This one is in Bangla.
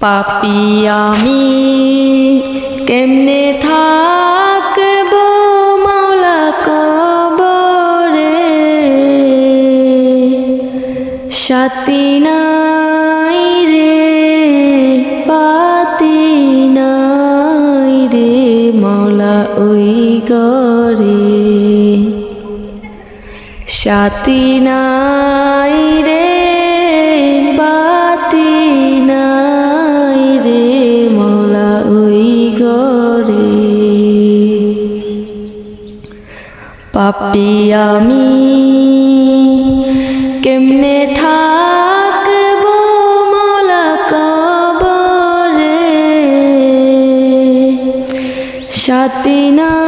পাপী আমি কেমনে থাকব মাওলা কবরে, সাথী নাই রে পাতি নাই রে মাওলা ওই ঘরে, সাথী নাই রে বাতি নাই রে মাওলা ওই ঘরে। পাপী আমি কেমনে থাকব মাওলা কবরে, সাথী নাই